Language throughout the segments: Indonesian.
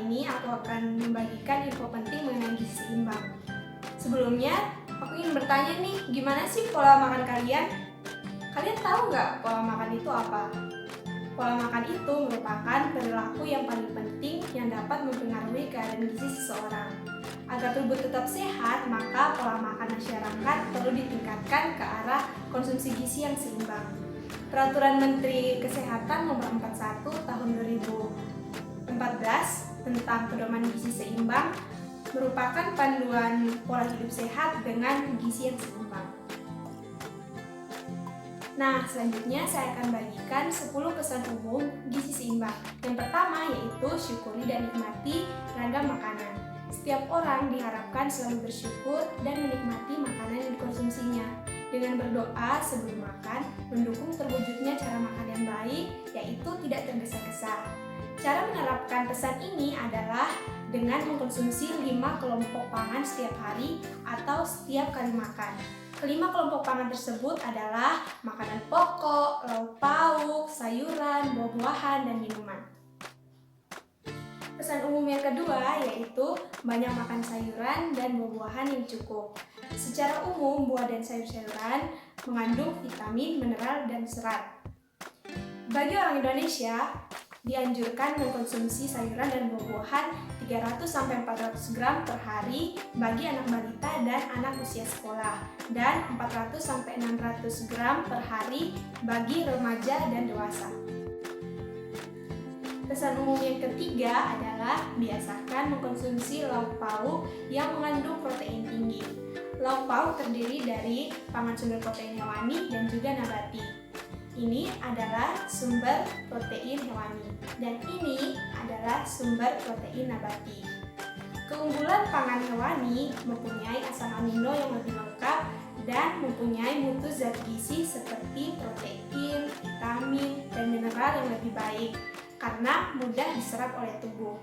ini aku akan membagikan info penting mengenai gizi seimbang. Sebelumnya, aku ingin bertanya nih, gimana sih pola makan kalian? Kalian tahu nggak pola makan itu apa? Pola makan itu merupakan perilaku yang paling penting yang dapat mempengaruhi keadaan gizi seseorang. Agar tubuh tetap sehat, maka pola makan masyarakat perlu ditingkatkan ke arah konsumsi gizi yang seimbang. Peraturan Menteri Kesehatan Nomor 41 Tahun 2014 tentang pedoman gizi seimbang merupakan panduan pola hidup sehat dengan gizi yang seimbang. Nah, selanjutnya saya akan bagikan 10 pesan umum gizi seimbang. Yang pertama yaitu syukuri dan nikmati ragam makanan. Setiap orang diharapkan selalu bersyukur dan menikmati makanan yang dikonsumsinya. Dengan berdoa sebelum makan, mendukung terwujudnya cara makan yang baik, yaitu tidak tergesa-gesa. Cara menerapkan pesan ini adalah dengan mengkonsumsi 5 kelompok pangan setiap hari atau setiap kali makan. Kelima kelompok pangan tersebut adalah makanan pokok, lauk pauk, sayuran, buah-buahan, dan minuman. Pesan umum yang kedua yaitu banyak makan sayuran dan buah-buahan yang cukup. Secara umum, buah dan sayur-sayuran mengandung vitamin, mineral, dan serat. Bagi orang Indonesia, dianjurkan mengkonsumsi sayuran dan buah-buahan 300-400 gram per hari bagi anak balita dan anak usia sekolah, dan 400-600 gram per hari bagi remaja dan dewasa. Pesan umum yang ketiga adalah biasakan mengkonsumsi lauk pauk yang mengandung protein tinggi. Lauk pauk terdiri dari pangan sumber protein hewani dan juga nabati. Ini adalah sumber protein hewani dan ini adalah sumber protein nabati. Keunggulan pangan hewani mempunyai asam amino yang lebih lengkap dan mempunyai mutu zat gizi seperti protein, vitamin, dan mineral yang lebih baik karena mudah diserap oleh tubuh.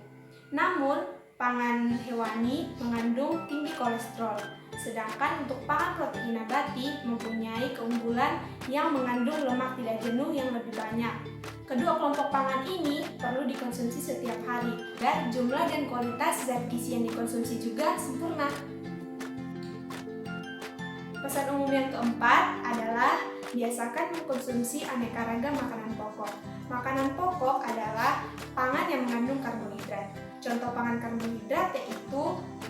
Namun, pangan hewani mengandung tinggi kolesterol, sedangkan untuk pangan protein nabati mempunyai keunggulan yang mengandung lemak tidak jenuh yang lebih banyak. Kedua kelompok pangan ini perlu dikonsumsi setiap hari, dan jumlah dan kualitas zat gizi yang dikonsumsi juga sempurna. Pesan umum yang keempat adalah biasakan mengkonsumsi aneka ragam makanan pokok. Makanan pokok adalah pangan yang mengandung karbohidrat. Contoh pangan karbohidrat yaitu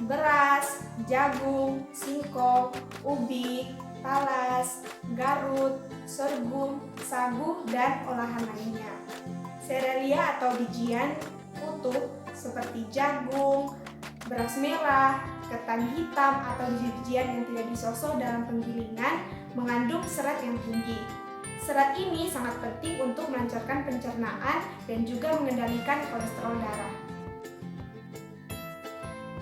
beras, jagung, singkong, ubi, talas, garut, sorghum, sagu, dan olahan lainnya. Serealia atau bijian utuh seperti jagung, beras merah, ketan hitam, atau biji-bijian yang tidak disosok dalam penggilingan mengandung serat yang tinggi. Serat ini sangat penting untuk melancarkan pencernaan dan juga mengendalikan kolesterol darah.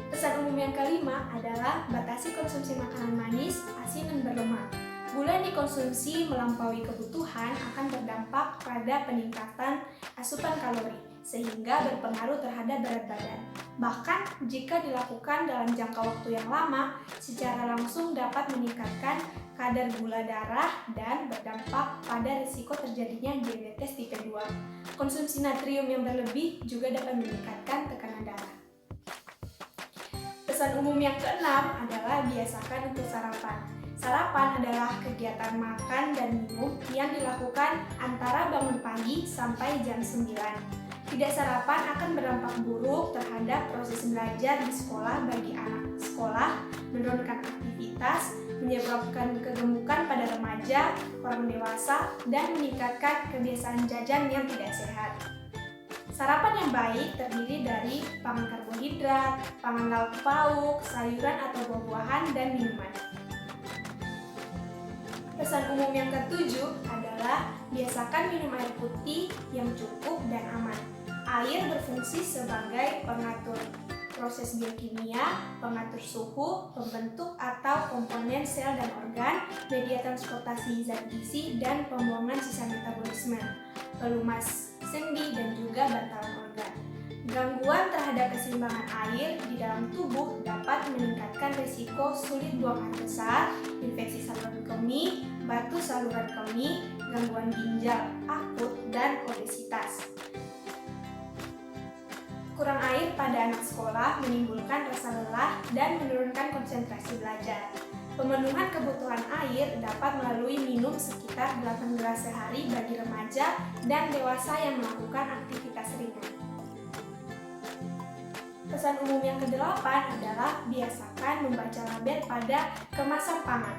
Pesan umum yang kelima adalah batasi konsumsi makanan manis, asin, dan berlemak. Gula yang dikonsumsi melampaui kebutuhan akan berdampak pada peningkatan asupan kalori, sehingga berpengaruh terhadap berat badan. Bahkan jika dilakukan dalam jangka waktu yang lama, secara langsung dapat meningkatkan kadar gula darah dan berdampak pada risiko terjadinya diabetes tipe 2. Konsumsi natrium yang berlebih juga dapat meningkatkan tekanan darah. Pesan umum yang keenam adalah biasakan untuk sarapan. Sarapan adalah kegiatan makan dan minum yang dilakukan antara bangun pagi sampai jam 9. Tidak sarapan akan berdampak buruk terhadap proses belajar di sekolah bagi anak sekolah, menurunkan aktivitas, menyebabkan kegemukan pada remaja, orang dewasa, dan meningkatkan kebiasaan jajan yang tidak sehat. Sarapan yang baik terdiri dari pangan karbohidrat, pangan lauk pauk, sayuran atau buah-buahan, dan minuman. Pesan umum yang ketujuh adalah biasakan minum air putih yang cukup dan aman. Air berfungsi sebagai pengatur proses biokimia, pengatur suhu, pembentuk atau komponen sel dan organ, media transportasi zat gizi, dan pembuangan sisa metabolisme, pelumas sendi, dan juga bantalan organ. Gangguan terhadap keseimbangan air di dalam tubuh dapat meningkatkan risiko sulit buang air besar, infeksi saluran kemih, batu saluran kemih, gangguan ginjal akut, dan obesitas. Kurang air pada anak sekolah menimbulkan rasa lelah dan menurunkan konsentrasi belajar. Pemenuhan kebutuhan air dapat melalui minum sekitar 8 gelas sehari bagi remaja dan dewasa yang melakukan aktivitas ringan. Pesan umum yang ke-8 adalah biasakan membaca label pada kemasan pangan.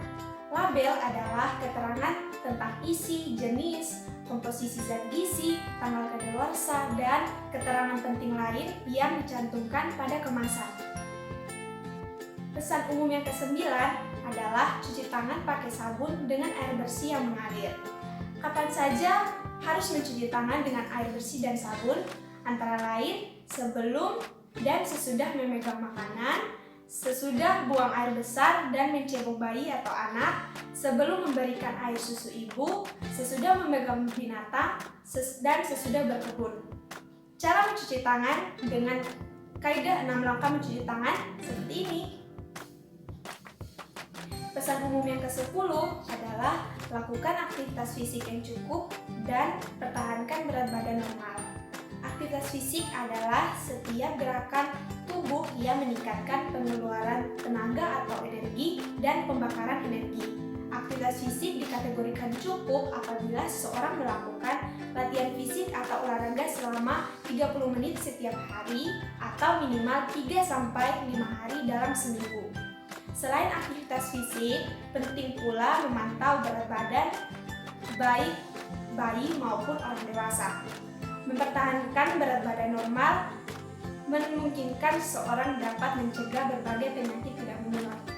Label adalah keterangan tentang isi, jenis, komposisi zat gizi, tanggal kadaluarsa, dan keterangan penting lain yang dicantumkan pada kemasan. Pesan umum yang ke-9 adalah cuci tangan pakai sabun dengan air bersih yang mengalir. Kapan saja harus mencuci tangan dengan air bersih dan sabun? Antara lain sebelum dan sesudah memegang makanan, sesudah buang air besar dan mencebok bayi atau anak, sebelum memberikan air susu ibu, sesudah memegang binatang, dan sesudah berkebun. Cara mencuci tangan dengan kaidah 6 langkah mencuci tangan seperti ini. Pesan umum yang ke-10 adalah lakukan aktivitas fisik yang cukup dan pertahankan berat badan normal. Aktivitas fisik adalah setiap gerakan tubuh yang meningkatkan pengeluaran tenaga atau energi dan pembakaran energi. Aktivitas fisik dikategorikan cukup apabila seseorang melakukan latihan fisik atau olahraga selama 30 menit setiap hari atau minimal 3-5 hari dalam seminggu. Selain aktivitas fisik, penting pula memantau berat badan baik bayi maupun orang dewasa. Mempertahankan berat badan normal memungkinkan seseorang dapat mencegah berbagai penyakit tidak menular.